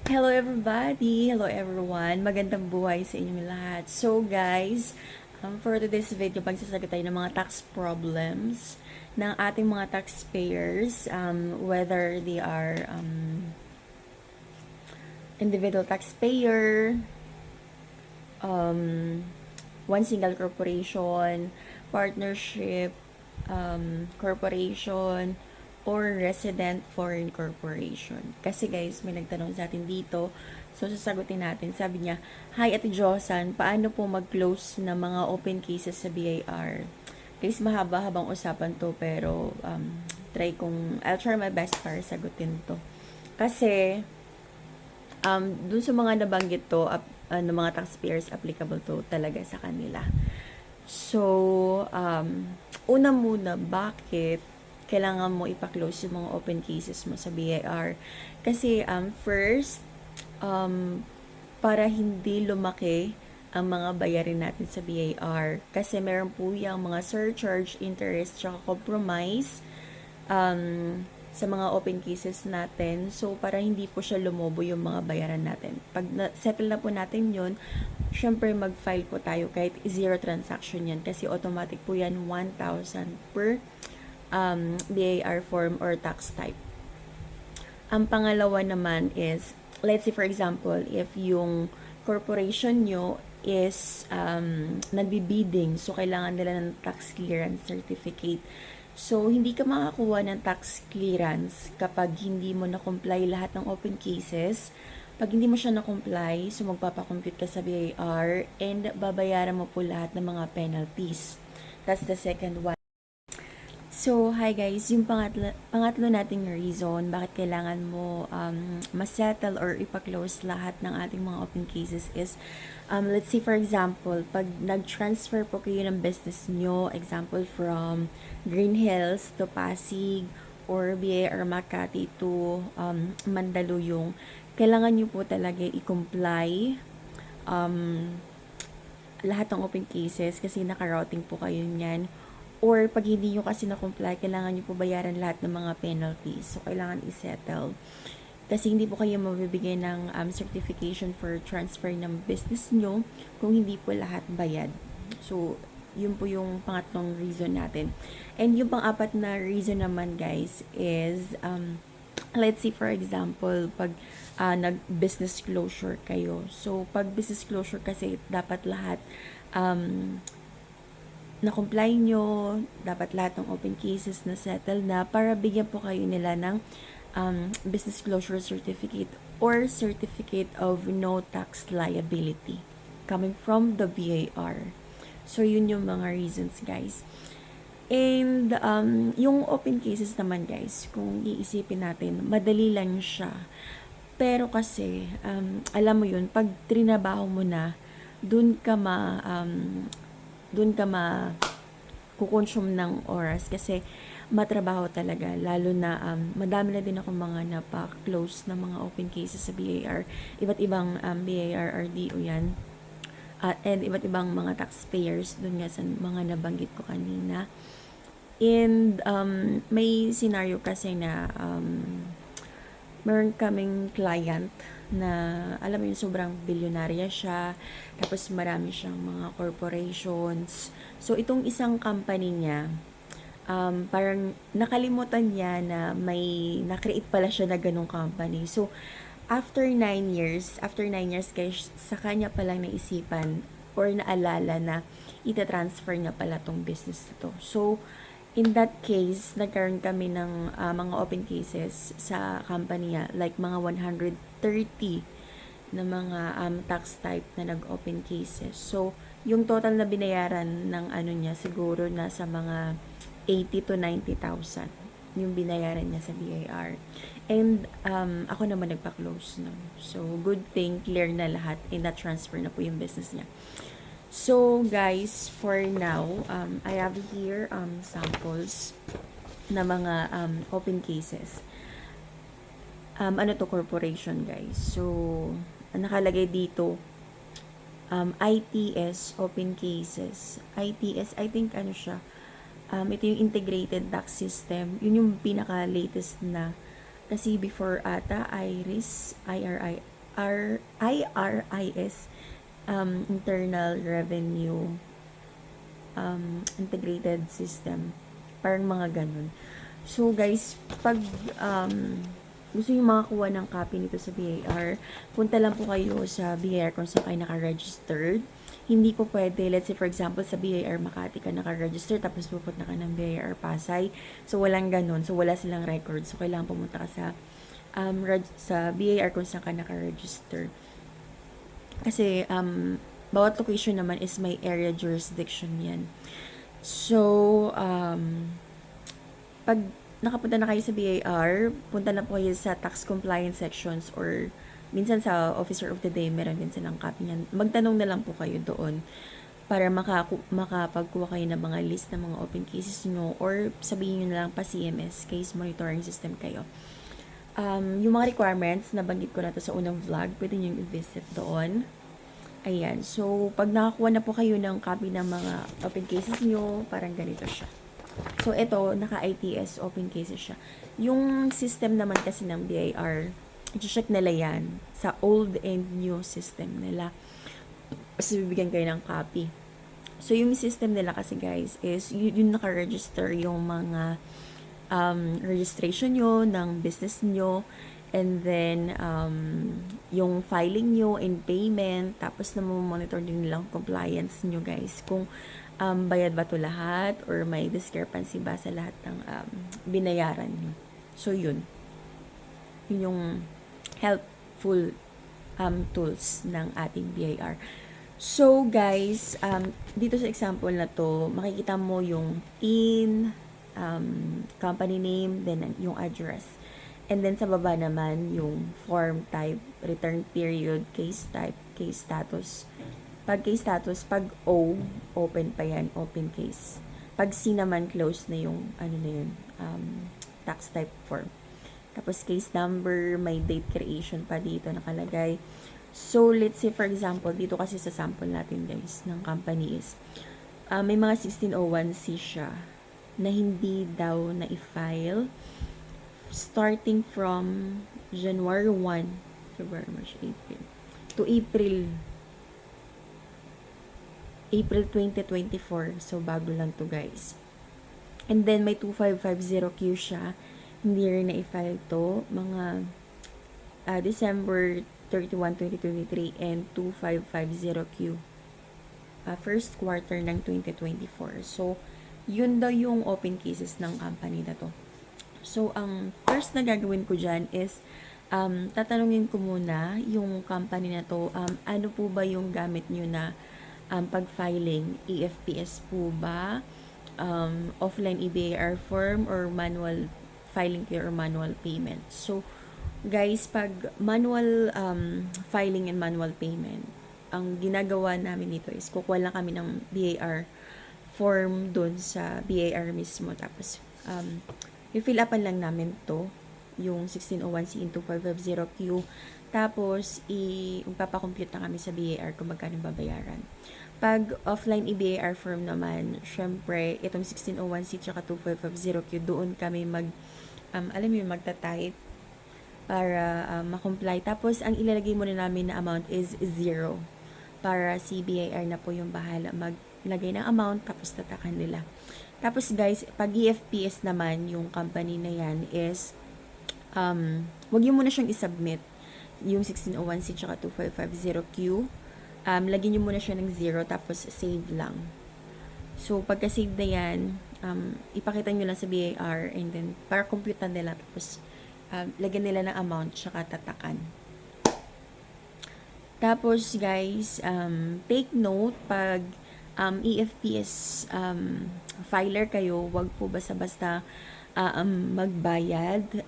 Hello everybody! Hello everyone! Magandang buhay sa inyong lahat. So guys, for today's video, pagsasagot tayo ng mga tax problems ng ating mga taxpayers, whether they are individual taxpayer, one single corporation, partnership, corporation, or resident foreign corporation. Kasi guys, may nagtanong sa atin dito. So, sasagutin natin. Sabi niya, Hi Ate Josan, paano po mag-close ng mga open cases sa BIR? Guys, mahaba-habang usapan to, pero I'll try my best para sagutin to. Kasi, dun sa mga nabanggit to, mga taxpayers, applicable to talaga sa kanila. So, una muna, bakit kailangan mo ipa-close yung mga open cases mo sa BIR? Kasi, first, para hindi lumaki ang mga bayarin natin sa BIR. Kasi meron po yung mga surcharge, interest, tsaka compromise sa mga open cases natin. So, para hindi po siya lumobo yung mga bayaran natin. Pag settle na po natin yun, syempre mag-file po tayo kahit zero transaction yan. Kasi automatic po yan 1,000 per BIR form or tax type. Ang pangalawa naman is, let's say for example, if yung corporation nyo is nagbi-bidding, so kailangan nila ng tax clearance certificate. So, hindi ka makakuha ng tax clearance kapag hindi mo na-comply lahat ng open cases. Pag hindi mo siya na-comply, so magpapakompute ka sa BIR and babayaran mo po lahat ng mga penalties. That's the second one. So, hi guys, yung pangatlo nating reason bakit kailangan mo ma-settle or ipa-close lahat ng ating mga open cases is, let's say for example, pag nag-transfer po kayo ng business nyo, example from Green Hills to Pasig or BIR Makati to Mandaluyong, kailangan nyo po talaga i-comply lahat ng open cases kasi naka-routing po kayo niyan. Or pag hindi nyo kasi na-comply, kailangan nyo po bayaran lahat ng mga penalties. So, kailangan i-settle. Kasi hindi po kayo mabibigay ng certification for transfer ng business nyo kung hindi po lahat bayad. So, yun po yung pangatlong reason natin. And yung pang-apat na reason naman guys is, let's say for example, pag nag-business closure kayo. So, pag business closure kasi dapat lahat na-comply nyo, dapat lahat ng open cases na settle na para bigyan po kayo nila ng business closure certificate or certificate of no tax liability coming from the BIR. So, yun yung mga reasons, guys. And, yung open cases naman, guys, kung iisipin natin, madali lang siya. Pero kasi, alam mo yun, pag trinabaho mo na, dun ka kukonsume ng oras kasi matrabaho talaga, lalo na madami na din ako mga napa-close na mga open cases sa BIR, iba't ibang BIR, RDO yan, and iba't ibang mga taxpayers dun nga sa mga nabanggit ko kanina. And may scenario kasi na meron kaming client na alam mo yung sobrang bilyonarya siya, tapos marami siyang mga corporations. So, itong isang company niya, parang nakalimutan niya na may na-create pala siya na ganong company. So, after 9 years guys, sa kanya palang naisipan or naalala na ita-transfer niya pala tong business na to. So, in that case, nagkaroon kami ng mga open cases sa company niya, like mga 130 na mga tax type na nag-open cases. So, yung total na binayaran ng ano niya, siguro nasa mga 80 to 90,000 yung binayaran niya sa BIR. And ako naman nagpa-close no. So, good thing, clear na lahat and na-transfer na po yung business niya. So, guys, for now, I have here samples na mga open cases. Ano to, corporation, guys. So, nakalagay dito, ITS, open cases. ITS, I think, ano siya, ito yung integrated tax system. Yun yung pinaka-latest na Kasi before ata, IRIS, Internal Revenue Integrated System. Parang mga ganun. So guys, pag gusto nyo makakuha ng copy nito sa BIR, punta lang po kayo sa BIR kung saan kayo naka-registered. Hindi po pwede, let's say for example, sa BIR Makati ka naka-register, tapos pupunta ka ng BIR Pasay. So, walang ganun. So, wala silang record. So, kailangan pumunta ka sa BIR kung saan ka naka-register. Kasi, bawat location naman is may area jurisdiction yan. So, pag nakapunta na kayo sa BIR, punta na po kayo sa tax compliance sections or minsan sa officer of the day, meron din silang copy niyan. Magtanong na lang po kayo doon para makapagkuha kayo ng mga list ng mga open cases nyo or sabihin nyo na lang pa CMS, case monitoring system kayo. Yung mga requirements, nabanggit ko na to sa unang vlog, pwede nyo i-visit doon. Ayan, so pag nakakuha na po kayo ng copy ng mga open cases nyo, parang ganito siya. So ito, naka-ITS open cases siya. Yung system naman kasi ng BIR, i-check nila yan sa old and new system nila. Kasi bibigyan kayo ng copy. So, yung system nila kasi guys is yung naka-register yung mga registration nyo ng business nyo, and then yung filing nyo and payment, tapos na monitor din nilang compliance nyo guys kung bayad ba to lahat or may discrepancy ba sa lahat ng binayaran nyo. So, yun yung helpful tools ng ating BIR. So, guys, dito sa example na to, makikita mo yung PIN, company name, then yung address. And then, sa baba naman, yung form type, return period, case type, case status. Pag case status, pag O, open pa yan, open case. Pag C naman, close na yung, tax type form. Tapos case number, may date creation pa dito nakalagay. So, let's say for example, dito kasi sa sample natin guys, ng company is, may mga 1601C siya na hindi daw na i-file starting from January 1, February, March, April, to April 2024. So, bago lang to guys. And then, may 2550Q siya. Hindi rin na-i-file to. Mga December 31, 2023 and 2550Q. First quarter ng 2024. So, yun daw yung open cases ng company na to. So, ang first na gagawin ko dyan is tatanungin ko muna yung company na to, ano po ba yung gamit nyo na pag-filing? EFPS po ba? Offline EBAR form or manual filing kayo or manual payment. So, guys, pag manual filing and manual payment, ang ginagawa namin dito is kukuha lang kami ng BAR form doon sa BAR mismo. Tapos, i-fill upan lang namin to yung 1601C into 550Q. Tapos, ipapakompute na kami sa BAR kung magkano babayaran. Pag offline EBAR form naman, syempre, itong 1601C tsaka 2550Q, doon kami magta-type para ma-comply. Tapos, ang ilalagay muna namin na amount is 0 para si BIR na po yung bahala maglagay ng amount, tapos tatakan nila. Tapos, guys, pag EFPS naman, yung company na yan is, wag yun muna siyang isubmit, yung 1601C tsaka 2550Q. Lagyan nyo muna siya ng 0, tapos save lang. So, pagka-save na yan, ipakita nyo lang sa BIR, and then, para compute na nila, tapos, lagyan nila ng amount, tsaka tatakan. Tapos, guys, take note, pag EFPS filer kayo, wag po basta-basta magbayad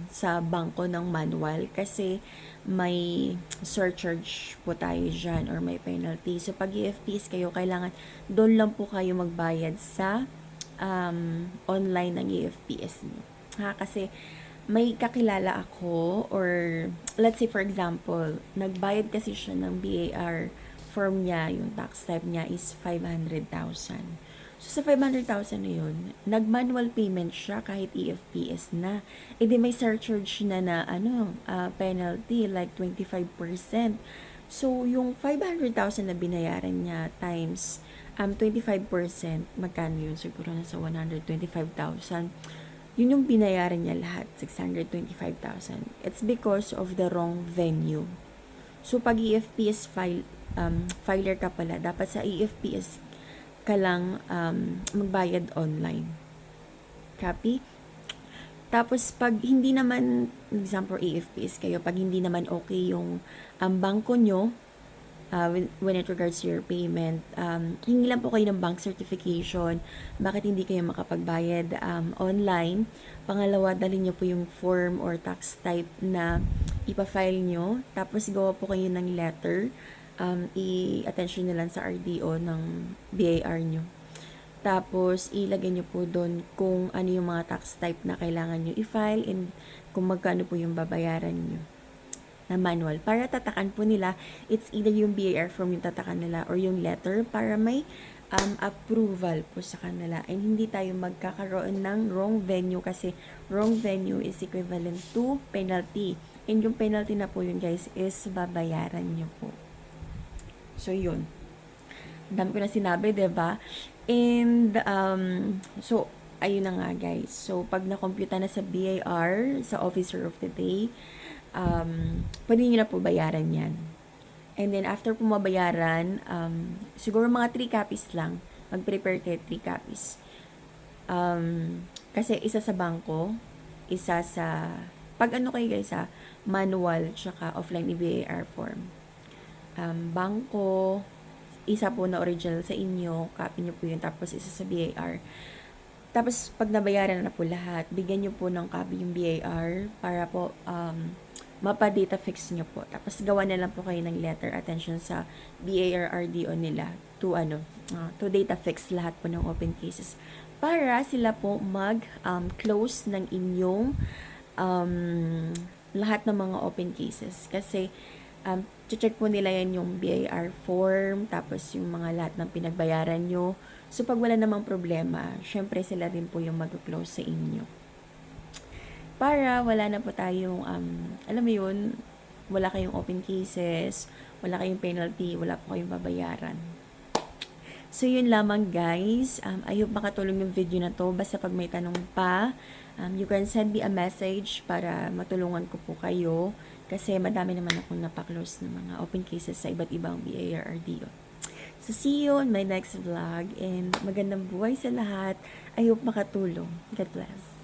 sa bangko ng manual kasi may surcharge po tayo dyan or may penalty. So, pag EFPS kayo, kailangan doon lang po kayo magbayad sa online ng EFPS niyo. Kasi may kakilala ako or let's say for example, nagbayad kasi siya ng BAR form niya, yung tax type niya is 500,000. So, sa 500,000 na yun, nag-manual payment siya kahit EFTS na. E di may surcharge na penalty like 25%. So, yung 500,000 na binayaran niya times 25%, magkano yun? Siguro nasa 125,000. Yun yung binayaran niya lahat, 625,000. It's because of the wrong venue. So, pag EFTS filer ka pala, dapat sa EFTS ka lang magbayad online. Copy? Tapos, pag hindi naman, example, EFTS kayo, pag hindi naman okay yung bangko nyo, when it regards to your payment, hingi lang po kayo ng bank certification, bakit hindi kayo makapagbayad online. Pangalawa, dalhin nyo po yung form or tax type na ipa-file nyo, tapos gawa po kayo ng letter, i-attention nyo lang sa RDO ng BIR nyo. Tapos, ilagay nyo po doon kung ano yung mga tax type na kailangan nyo i-file and kung magkano po yung babayaran nyo na manual. Para tatakan po nila, it's either yung BIR form yung tatakan nila or yung letter para may approval po sa kanila. And hindi tayo magkakaroon ng wrong venue kasi wrong venue is equivalent to penalty. And yung penalty na po yun guys is babayaran nyo po. So yun. Dami ko na sinabi, diba? And so ayun na nga guys. So pag na-computa na sa BIR, sa Officer of the Day, pwede nyo na po bayaran yan. And then, after po mabayaran, siguro mga 3 copies lang. Mag-prepare kayo 3 copies. Kasi isa sa bangko, isa sa, pag ano kayo guys manual, tsaka offline EBAR form. Bangko, isa po na original sa inyo, copy nyo po yun, tapos isa sa BIR. Tapos, pag nabayaran na po lahat, bigyan nyo po ng copy yung BIR para po, mapa-data fix nyo po. Tapos, gawa na lang po kayo ng letter attention sa BIR RDO nila to data fix lahat po ng open cases. Para sila po mag-close ng inyong lahat ng mga open cases. Kasi, check po nila yan yung BIR form, tapos yung mga lahat ng pinagbayaran nyo. So, pag wala namang problema, syempre sila din po yung mag-close sa inyo. Para wala na po tayong, alam mo yun, wala kayong open cases, wala kayong penalty, wala po kayong babayaran. So, yun lamang guys. I hope makatulong yung video na to. Basta pag may tanong pa, you can send me a message para matulungan ko po kayo. Kasi madami naman akong napaklose ng mga open cases sa iba't ibang BIR RDO. So, see you on my next vlog. And magandang buhay sa lahat. I hope makatulong. God bless.